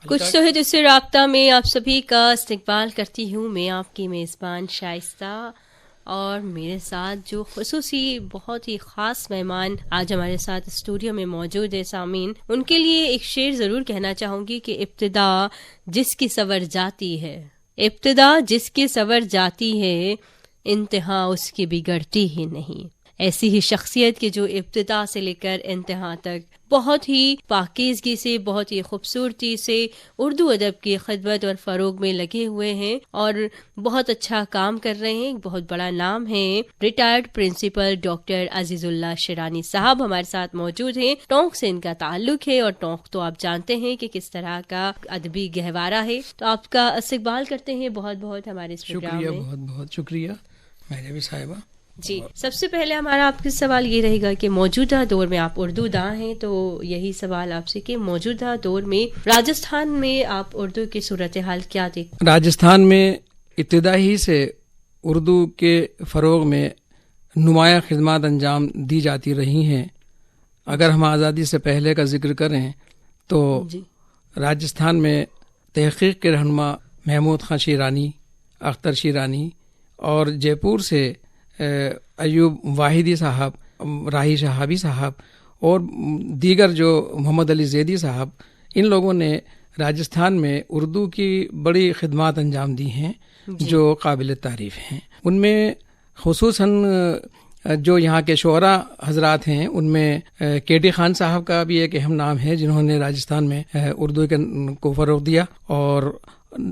کچھ تو ہے جس سے رابطہ میں آپ سبھی کا استقبال کرتی ہوں میں آپ کی میزبان شائستہ، اور میرے ساتھ جو خصوصی بہت ہی خاص مہمان آج ہمارے ساتھ اسٹوڈیو میں موجود ہے سامعین، ان کے لیے ایک شعر ضرور کہنا چاہوں گی کہ ابتدا جس کی سنور جاتی ہے، ابتدا جس کی سنور جاتی ہے، انتہا اس کی بگڑتی ہی نہیں۔ ایسی ہی شخصیت کی جو ابتدا سے لے کر انتہا تک بہت ہی پاکیزگی سے، بہت ہی خوبصورتی سے اردو ادب کی خدمت اور فروغ میں لگے ہوئے ہیں اور بہت اچھا کام کر رہے ہیں۔ بہت بڑا نام ہے۔ ریٹائرڈ پرنسپل ڈاکٹر عزیز اللہ شیرانی صاحب ہمارے ساتھ موجود ہیں۔ ٹونک سے ان کا تعلق ہے اور ٹونک تو آپ جانتے ہیں کہ کس طرح کا ادبی گہوارہ ہے، تو آپ کا استقبال کرتے ہیں بہت بہت ہمارے اس پروگرام میں۔ بہت بہت شکریہ میرے بھی صاحبہ۔ جی، سب سے پہلے ہمارا آپ کا سوال یہ رہے گا کہ موجودہ دور میں آپ اردو داں ہیں، تو یہی سوال آپ سے کہ موجودہ دور میں راجستھان میں آپ اردو کی صورتحال کیا دیکھتے؟ راجستھان میں ابتدا ہی سے اردو کے فروغ میں نمایاں خدمات انجام دی جاتی رہی ہیں۔ اگر ہم آزادی سے پہلے کا ذکر کریں تو راجستھان میں تحقیق کے رہنما محمود خان شیرانی، اختر شیرانی، اور جے پور سے ایوب واحدی صاحب، راہی شہابی صاحب اور دیگر جو محمد علی زیدی صاحب، ان لوگوں نے راجستھان میں اردو کی بڑی خدمات انجام دی ہیں جو قابل تعریف ہیں۔ ان میں خصوصاً جو یہاں کے شعراء حضرات ہیں، ان میں کے ڈی خان صاحب کا بھی ایک اہم نام ہے جنہوں نے راجستھان میں اردو کو فروغ دیا، اور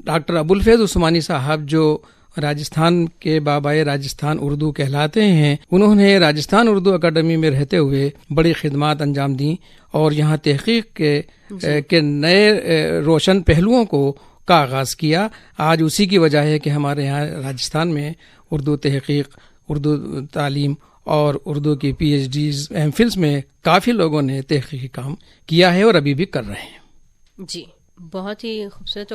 ڈاکٹر ابوالفیض عثمانی صاحب جو راجستھان کے بابائے راجستھان اردو کہلاتے ہیں، انہوں نے راجستھان اردو اکیڈمی میں رہتے ہوئے بڑی خدمات انجام دیں اور یہاں تحقیق کے نئے روشن پہلوؤں کا آغاز کیا۔ آج اسی کی وجہ ہے کہ ہمارے یہاں راجستھان میں اردو تحقیق، اردو تعلیم اور اردو کی پی ایچ ڈیز، ایم فلس میں کافی لوگوں نے تحقیقی کام کیا ہے اور ابھی بھی کر رہے ہیں۔ جی، بہت ہی خوبصورت۔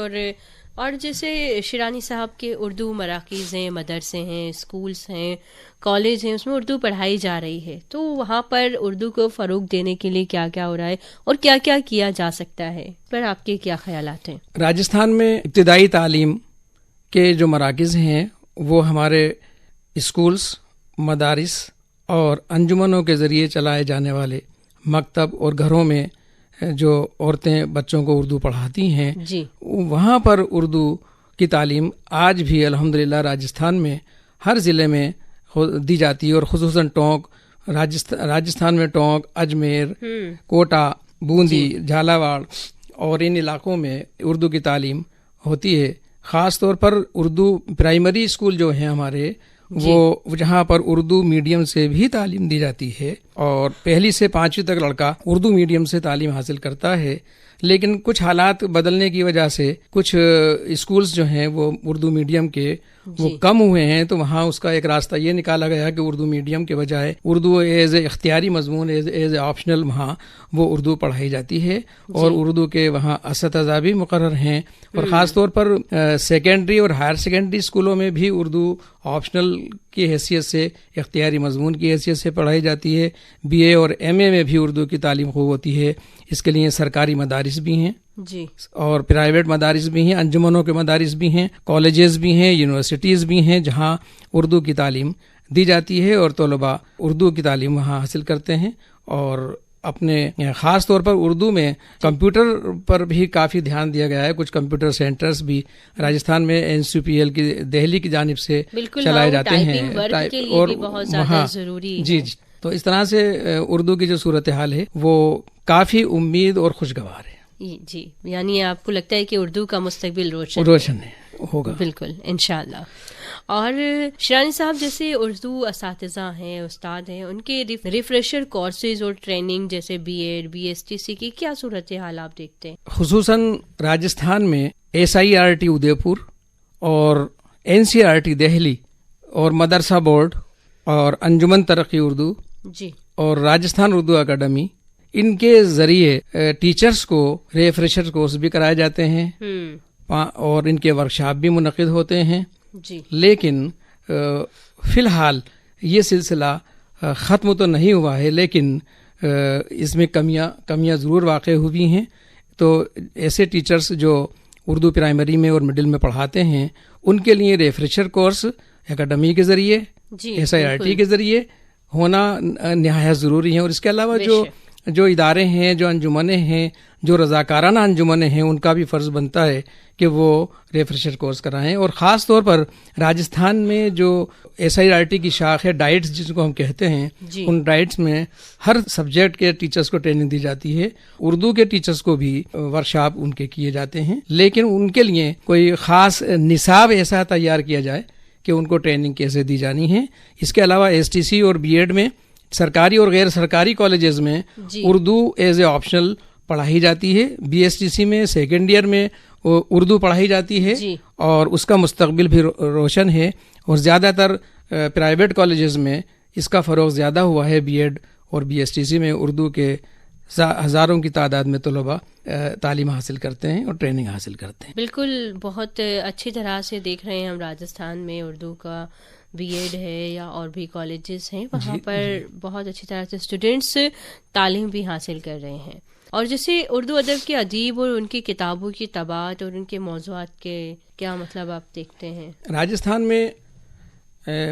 اور جیسے شیرانی صاحب کے اردو مراکز ہیں، مدرسے ہیں، اسکولز ہیں، کالج ہیں، اس میں اردو پڑھائی جا رہی ہے، تو وہاں پر اردو کو فروغ دینے کے لیے کیا کیا ہو رہا ہے اور کیا کیا کیا جا سکتا ہے، پر آپ کے کیا خیالات ہیں؟ راجستھان میں ابتدائی تعلیم کے جو مراکز ہیں وہ ہمارے اسکولز، مدارس اور انجمنوں کے ذریعے چلائے جانے والے مکتب اور گھروں میں جو عورتیں بچوں کو اردو پڑھاتی ہیں، وہاں پر اردو کی تعلیم آج بھی الحمدللہ راجستھان میں ہر ضلع میں دی جاتی ہے، اور خصوصاً ٹونک، راجستھان میں ٹونک، اجمیر، کوٹا، بوندی، جھالاواڑ اور ان علاقوں میں اردو کی تعلیم ہوتی ہے۔ خاص طور پر اردو پرائمری اسکول جو ہیں ہمارے، وہ جہاں پر اردو میڈیم سے بھی تعلیم دی جاتی ہے، اور پہلی سے 5ویں تک لڑکا اردو میڈیم سے تعلیم حاصل کرتا ہے، لیکن کچھ حالات بدلنے کی وجہ سے کچھ اسکولز جو ہیں وہ اردو میڈیم کے وہ کم ہوئے ہیں، تو وہاں اس کا ایک راستہ یہ نکالا گیا کہ اردو میڈیم کے بجائے اردو ایز اے اختیاری مضمون، ایز اے آپشنل وہاں وہ اردو پڑھائی جاتی ہے، اور اردو کے وہاں اساتذہ بھی مقرر ہیں، اور خاص طور پر سیکنڈری اور ہائر سیکنڈری اسکولوں میں بھی اردو آپشنل کی حیثیت سے، اختیاری مضمون کی حیثیت سے پڑھائی جاتی ہے۔ بی اے اور ایم اے میں بھی اردو کی تعلیم خوب ہوتی ہے۔ اس کے لیے سرکاری مدارس بھی ہیں اور پرائیویٹ مدارس بھی ہیں، انجمنوں کے مدارس بھی ہیں، کالجز بھی ہیں، یونیورسٹیز بھی ہیں جہاں اردو کی تعلیم دی جاتی ہے، اور طلباء اردو کی تعلیم وہاں حاصل کرتے ہیں۔ اور اپنے خاص طور پر اردو میں کمپیوٹر پر بھی کافی دھیان دیا گیا ہے۔ کچھ کمپیوٹر سینٹرز بھی راجستھان میں این سی پی ایل کی دہلی کی جانب سے چلائے جاتے ہیں، اور وہاں جی تو اس طرح سے اردو کی جو صورتحال ہے وہ کافی امید اور خوشگوار ہے۔ جی، یعنی آپ کو لگتا ہے کہ اردو کا مستقبل روشن ہوگا؟ بالکل، انشاءاللہ۔ اور شیرانی صاحب جیسے اردو اساتذہ ہیں، استاد ہیں، ان کے ریفریشر کورسز اور ٹریننگ جیسے B Ed, B S T C کی کیا صورتحال آپ دیکھتے ہیں؟ خصوصاً راجستھان میں S I R T Udaipur اور N C R T Delhi اور مدرسہ بورڈ اور انجمن ترقی اردو اور راجستھان اردو اکیڈمی، ان کے ذریعے ٹیچرز کو ریفریشر کورس بھی کرائے جاتے ہیں اور ان کے ورکشاپ بھی منعقد ہوتے ہیں۔ لیکن فی الحال یہ سلسلہ ختم تو نہیں ہوا ہے، لیکن اس میں کمیاں ضرور واقع ہوئی ہیں۔ تو ایسے ٹیچرز جو اردو پرائمری میں اور مڈل میں پڑھاتے ہیں ان کے لیے ریفریشر کورس اکیڈمی کے ذریعے SIRT کے ذریعے ہونا نہایت ضروری ہے. اور اس کے علاوہ جو ادارے ہیں، جو انجمنیں ہیں، جو رضاکارانہ انجمنیں ہیں، ان کا بھی فرض بنتا ہے کہ وہ ریفریشر کورس کرائیں. اور خاص طور پر راجستھان میں جو SIRT کی شاخ ہے ڈائٹس جس کو ہم کہتے ہیں، ان ڈائٹس میں ہر سبجیکٹ کے ٹیچرز کو ٹریننگ دی جاتی ہے. اردو کے ٹیچرز کو بھی ورکشاپ ان کے کیے جاتے ہیں، لیکن ان کے لیے کوئی خاص نصاب ایسا تیار کیا جائے کہ ان کو ٹریننگ کیسے دی جانی ہے. اس کے علاوہ STC اور BEd میں سرکاری اور غیر سرکاری کالجز میں اردو ایز اے آپشنل پڑھائی جاتی ہے. BSTC میں سیکنڈ ایئر میں اردو پڑھائی جاتی ہے اور اس کا مستقبل بھی روشن ہے. اور زیادہ تر پرائیویٹ کالجز میں اس کا فروغ زیادہ ہوا ہے. BEd اور BSTC میں اردو کے ہزاروں کی تعداد میں طلباء تعلیم حاصل کرتے ہیں اور ٹریننگ حاصل کرتے ہیں. بالکل، بہت اچھی طرح سے دیکھ رہے ہیں ہم راجستھان میں اردو کا BEd ہے یا اور بھی کالجز ہیں، وہاں پر بہت اچھی طرح سے اسٹوڈینٹس تعلیم بھی حاصل کر رہے ہیں. اور جیسے اردو ادب کے ادیب اور ان کی کتابوں کی طباعت اور ان کے موضوعات کے کیا مطلب آپ دیکھتے ہیں؟ راجستھان میں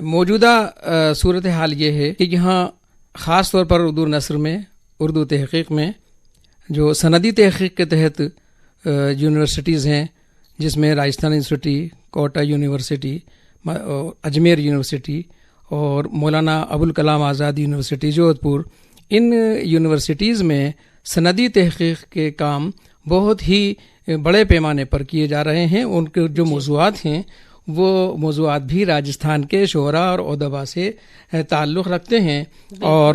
موجودہ صورتحال یہ ہے کہ یہاں خاص طور پر اردو نثر میں، اردو تحقیق میں جو سندی تحقیق کے تحت یونیورسٹیز ہیں، جس میں Rajasthan university, Kota university, Ajmer university اور مولانا ابوالکلام آزاد یونیورسٹی جودھ پور، ان یونیورسٹیز میں سندی تحقیق کے کام بہت ہی بڑے پیمانے پر کیے جا رہے ہیں. ان کے جو موضوعات ہیں وہ موضوعات بھی راجستھان کے شعراء اور ادباء سے تعلق رکھتے ہیں. اور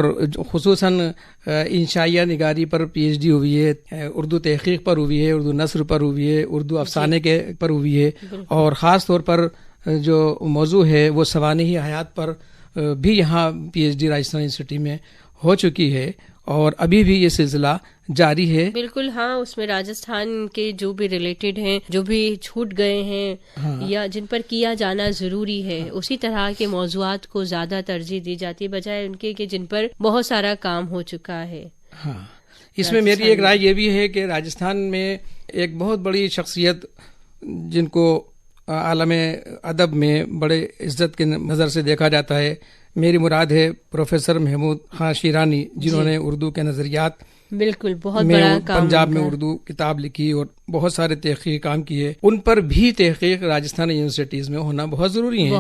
خصوصاً انشائیہ نگاری پر PhD ہوئی ہے، اردو تحقیق پر ہوئی ہے، اردو نثر پر ہوئی ہے، اردو افسانے کے پر ہوئی ہے. اور خاص طور پر جو موضوع ہے وہ سوانح حیات پر بھی یہاں PhD راجستھان یونیورسٹی میں ہو چکی ہے اور ابھی بھی یہ سلسلہ جاری ہے. بالکل، ہاں، اس میں راجستھان کے جو بھی ریلیٹڈ ہیں، جو بھی چھوٹ گئے ہیں یا جن پر کیا جانا ضروری ہے، اسی طرح کے موضوعات کو زیادہ ترجیح دی جاتی ہے بجائے ان کے کہ جن پر بہت سارا کام ہو چکا ہے. ہاں، اس میں میری ایک رائے یہ بھی ہے کہ راجستھان میں ایک بہت بڑی شخصیت جن کو عالم ادب میں بڑے عزت کے نظر سے دیکھا جاتا ہے، میری مراد ہے پروفیسر محمود خان شیرانی، جنہوں نے اردو کے نظریات بالکل بہت بڑا کام پنجاب میں اردو کتاب لکھی اور بہت سارے تحقیقی کام کیے. ان پر بھی تحقیق راجستھان یونیورسٹیز میں ہونا بہت ضروری ہے،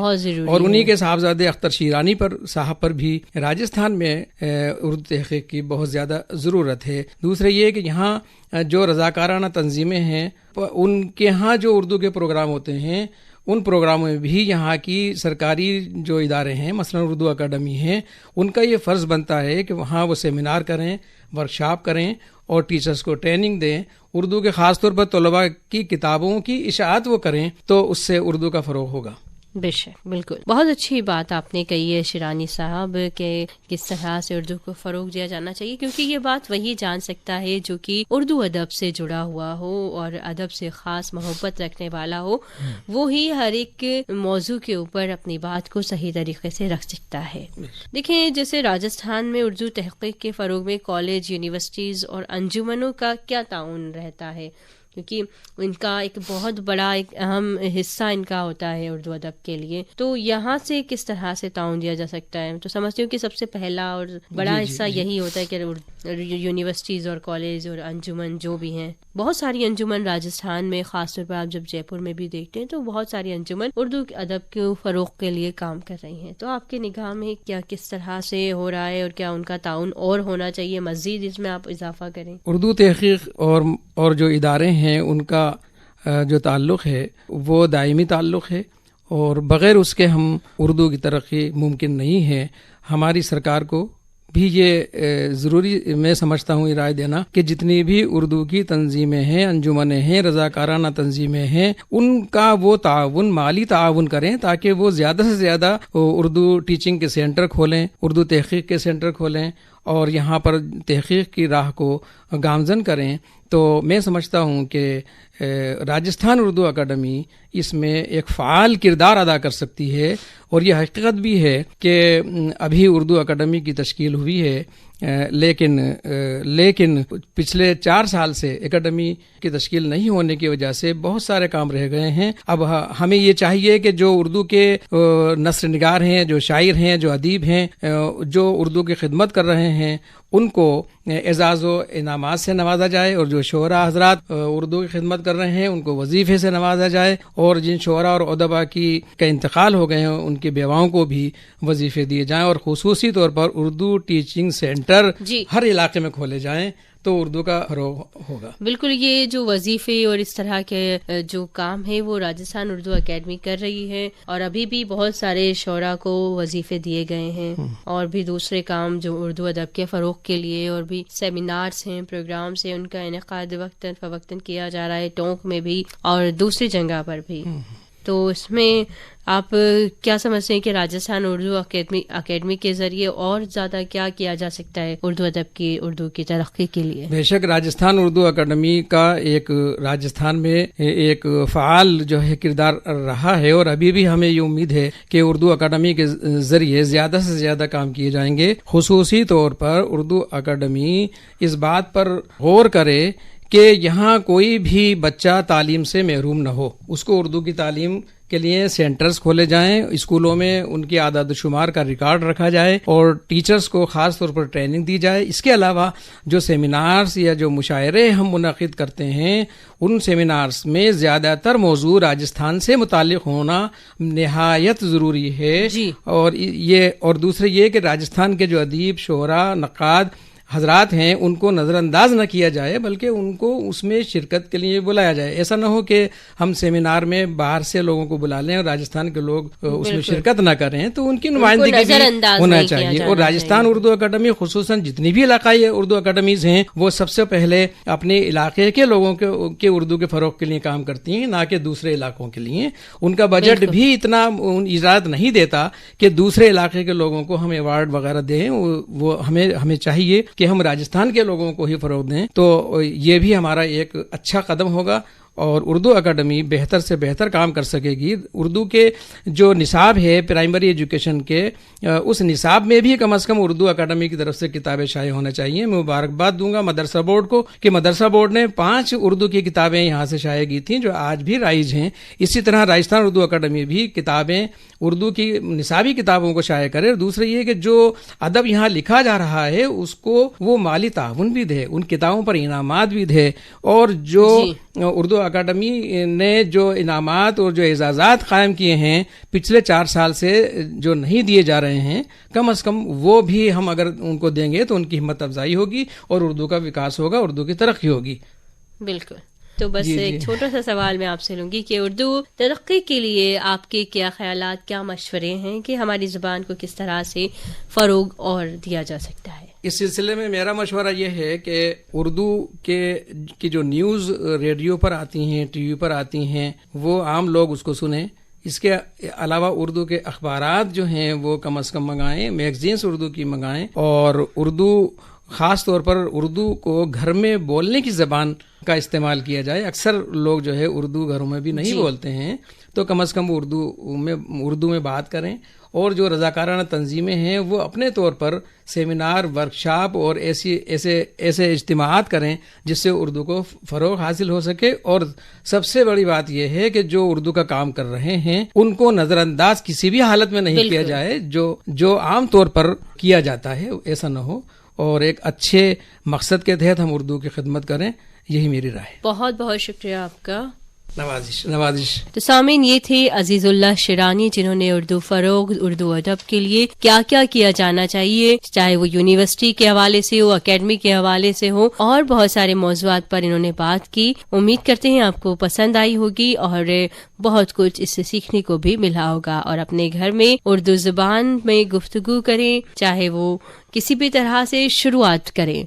اور انہی کے صاحبزادے اختر شیرانی پر صاحب پر بھی راجستھان میں اردو تحقیق کی بہت زیادہ ضرورت ہے. دوسرے یہ کہ یہاں جو رضاکارانہ تنظیمیں ہیں، ان کے ہاں جو اردو کے پروگرام ہوتے ہیں، ان پروگراموں میں بھی یہاں کی سرکاری جو ادارے ہیں، مثلا اردو اکیڈمی ہیں، ان کا یہ فرض بنتا ہے کہ وہاں وہ سیمینار کریں، ورکشاپ کریں اور ٹیچرز کو ٹریننگ دیں. اردو کے خاص طور پر طلباء کی کتابوں کی اشاعت وہ کریں تو اس سے اردو کا فروغ ہوگا. بے شک، بالکل بہت اچھی بات آپ نے کہی ہے شیرانی صاحب کہ کس طرح سے اردو کو فروغ دیا جانا چاہیے، کیونکہ یہ بات وہی جان سکتا ہے جو کہ اردو ادب سے جڑا ہوا ہو اور ادب سے خاص محبت رکھنے والا ہو. وہی ہر ایک موضوع کے اوپر اپنی بات کو صحیح طریقے سے رکھ سکتا ہے. دیکھیں، جیسے راجستھان میں اردو تحقیق کے فروغ میں کالج، یونیورسٹیز اور انجمنوں کا کیا تعاون رہتا ہے، کیونکہ ان کا ایک بہت بڑا ایک اہم حصہ ان کا ہوتا ہے اردو ادب کے لیے. تو یہاں سے کس طرح سے تعاون دیا جا سکتا ہے؟ تو سمجھتی ہوں کہ سب سے پہلا اور بڑا حصہ یہی ہوتا ہے کہ یونیورسٹیز اور کالج اور انجمن جو بھی ہیں، بہت ساری انجمن راجستھان میں، خاص طور پر آپ جب جے پور میں بھی دیکھتے ہیں تو بہت ساری انجمن اردو ادب کے فروغ کے لیے کام کر رہی ہیں. تو آپ کے نگاہ میں کیا کس طرح سے ہو رہا ہے اور کیا ان کا تعاون اور ہونا چاہیے مزید، اس میں آپ اضافہ کریں؟ اردو تحقیق اور جو ادارے ہیں ان کا جو تعلق ہے وہ دائمی تعلق ہے، اور بغیر اس کے ہم اردو کی ترقی ممکن نہیں ہے. ہماری سرکار کو بھی یہ ضروری میں سمجھتا ہوں یہ رائے دینا کہ جتنی بھی اردو کی تنظیمیں ہیں، انجمنیں ہیں، رضاکارانہ تنظیمیں ہیں، ان کا وہ تعاون، مالی تعاون کریں تاکہ وہ زیادہ سے زیادہ اردو ٹیچنگ کے سینٹر کھولیں، اردو تحقیق کے سینٹر کھولیں اور یہاں پر تحقیق کی راہ کو گامزن کریں تو میں سمجھتا ہوں کہ راجستھان اردو اکیڈمی اس میں ایک فعال کردار ادا کر سکتی ہے، اور یہ حقیقت بھی ہے کہ ابھی اردو اکیڈمی کی تشکیل ہوئی ہے، لیکن پچھلے 4 سال سے اکیڈمی کی تشکیل نہیں ہونے کی وجہ سے بہت سارے کام رہ گئے ہیں۔ اب ہمیں یہ چاہیے کہ جو اردو کے نثر نگار ہیں، جو شاعر ہیں، جو ادیب ہیں، جو اردو کی خدمت کر رہے ہیں، ان کو اعزاز و انعامات سے نوازا جائے، اور جو شعراء حضرات اردو کی خدمت کر رہے ہیں ان کو وظیفے سے نوازا جائے، اور جن شعراء اور ادبا کا انتقال ہو گئے ہیں ان کی بیواؤں کو بھی وظیفے دیے جائیں، اور خصوصی طور پر اردو ٹیچنگ سینٹر ہر علاقے میں کھولے جائیں تو اردو کا فروغ ہوگا۔ بالکل، یہ جو وظیفے اور اس طرح کے جو کام ہے وہ راجستھان اردو اکیڈمی کر رہی ہے، اور ابھی بھی بہت سارے شعراء کو وظیفے دیے گئے ہیں، اور بھی دوسرے کام جو اردو ادب کے فروغ کے لیے، اور بھی سیمینارز ہیں، پروگرامز ہیں، ان کا انعقاد وقتاً فوقتاً کیا جا رہا ہے، ٹونک میں بھی اور دوسری جگہ پر بھی۔ تو اس میں آپ کیا سمجھتے ہیں کہ راجستھان اردو اکیڈمی کے ذریعے اور زیادہ کیا کیا جا سکتا ہے اردو کی ترقی کے لیے؟ بے شک راجستھان اردو اکیڈمی کا ایک راجستھان میں ایک فعال جو ہے کردار رہا ہے، اور ابھی بھی ہمیں یہ امید ہے کہ اردو اکیڈمی کے ذریعے زیادہ سے زیادہ کام کیے جائیں گے۔ خصوصی طور پر اردو اکیڈمی اس بات پر غور کرے کہ یہاں کوئی بھی بچہ تعلیم سے محروم نہ ہو، اس کو اردو کی تعلیم کے لیے سینٹرز کھولے جائیں، اسکولوں میں ان کی اعداد و شمار کا ریکارڈ رکھا جائے، اور ٹیچرز کو خاص طور پر ٹریننگ دی جائے۔ اس کے علاوہ جو سیمینارز یا جو مشاعرے ہم منعقد کرتے ہیں، ان سیمینارز میں زیادہ تر موضوع راجستھان سے متعلق ہونا نہایت ضروری ہے۔ اور دوسرے یہ کہ راجستھان کے جو ادیب، شعراء، نقاد حضرات ہیں ان کو نظر انداز نہ کیا جائے، بلکہ ان کو اس میں شرکت کے لیے بلایا جائے۔ ایسا نہ ہو کہ ہم سیمینار میں باہر سے لوگوں کو بلا لیں اور راجستھان کے لوگ اس میں شرکت نہ کریں، تو ان کی نمائندگی بھی ہونا چاہیے۔ اور راجستھان اردو اکیڈمی خصوصاً جتنی بھی علاقائی اردو اکیڈمیز ہیں وہ سب سے پہلے اپنے علاقے کے لوگوں کے اردو کے فروغ کے لیے کام کرتی ہیں، نہ کہ دوسرے علاقوں کے لیے۔ ان کا بجٹ بھی اتنا اجازت نہیں دیتا کہ دوسرے علاقے کے لوگوں کو ہم ایوارڈ وغیرہ دیں، وہ ہمیں چاہیے کہ ہم راجستھان کے لوگوں کو ہی فروغ دیں۔ تو یہ بھی ہمارا ایک اچھا قدم ہوگا، اور اردو اکیڈمی بہتر سے بہتر کام کر سکے گی۔ اردو کے جو نصاب ہے پرائمری ایجوکیشن کے، اس نصاب میں بھی کم از کم اردو اکیڈمی کی طرف سے کتابیں شائع ہونا چاہیے۔ میں مبارکباد دوں گا مدرسہ بورڈ کو کہ مدرسہ بورڈ نے 5 اردو کی کتابیں یہاں سے شائع کی تھیں جو آج بھی رائج ہیں۔ اسی طرح راجستھان اردو اکیڈمی بھی کتابیں، اردو کی نصابی کتابوں کو شائع کرے، اور دوسرے یہ کہ جو ادب یہاں لکھا جا رہا ہے اس کو وہ مالی تعاون بھی دے، ان کتابوں پر انعامات بھی دے، اور جو اردو اکیڈمی نے جو انعامات اور جو اعزازات قائم کیے ہیں پچھلے 4 سال سے جو نہیں دیے جا رہے ہیں، کم از کم وہ بھی ہم اگر ان کو دیں گے تو ان کی ہمت افزائی ہوگی اور اردو کا وکاس ہوگا، اردو کی ترقی ہوگی۔ بالکل۔ تو بس ایک چھوٹا سا سوال میں آپ سے لوں گی کہ اردو ترقی کے لیے آپ کے کیا خیالات، کیا مشورے ہیں کہ ہماری زبان کو کس طرح سے فروغ اور دیا جا سکتا ہے؟ اس سلسلے میں میرا مشورہ یہ ہے کہ اردو کی جو نیوز ریڈیو پر آتی ہیں، ٹی وی پر آتی ہیں، وہ عام لوگ اس کو سنیں۔ اس کے علاوہ اردو کے اخبارات جو ہیں وہ کم از کم منگائیں، میگزینس اردو کی منگائیں، اور اردو خاص طور پر اردو کو گھر میں بولنے کی زبان کا استعمال کیا جائے۔ اکثر لوگ جو ہے اردو گھروں میں بھی نہیں بولتے ہیں، تو کم از کم اردو میں بات کریں، اور جو رضاکارانہ تنظیمیں ہیں وہ اپنے طور پر سیمینار، ورکشاپ اور ایسے اجتماعات کریں جس سے اردو کو فروغ حاصل ہو سکے۔ اور سب سے بڑی بات یہ ہے کہ جو اردو کا کام کر رہے ہیں ان کو نظر انداز کسی بھی حالت میں نہیں کیا جائے، جو عام طور پر کیا جاتا ہے ایسا نہ ہو، اور ایک اچھے مقصد کے تحت ہم اردو کی خدمت کریں، یہی میری رائے۔ بہت بہت شکریہ آپ کا۔ نوازش۔ تو سامعین، یہ تھے عزیز اللہ شیرانی جنہوں نے اردو فروغ، اردو ادب کے لیے کیا کیا کیا جانا چاہیے، چاہے وہ یونیورسٹی کے حوالے سے ہو، اکیڈمی کے حوالے سے ہو، اور بہت سارے موضوعات پر انہوں نے بات کی۔ امید کرتے ہیں آپ کو پسند آئی ہوگی اور بہت کچھ اس سے سیکھنے کو بھی ملا ہوگا، اور اپنے گھر میں اردو زبان میں گفتگو کریں، چاہے وہ کسی بھی طرح سے شروعات کریں۔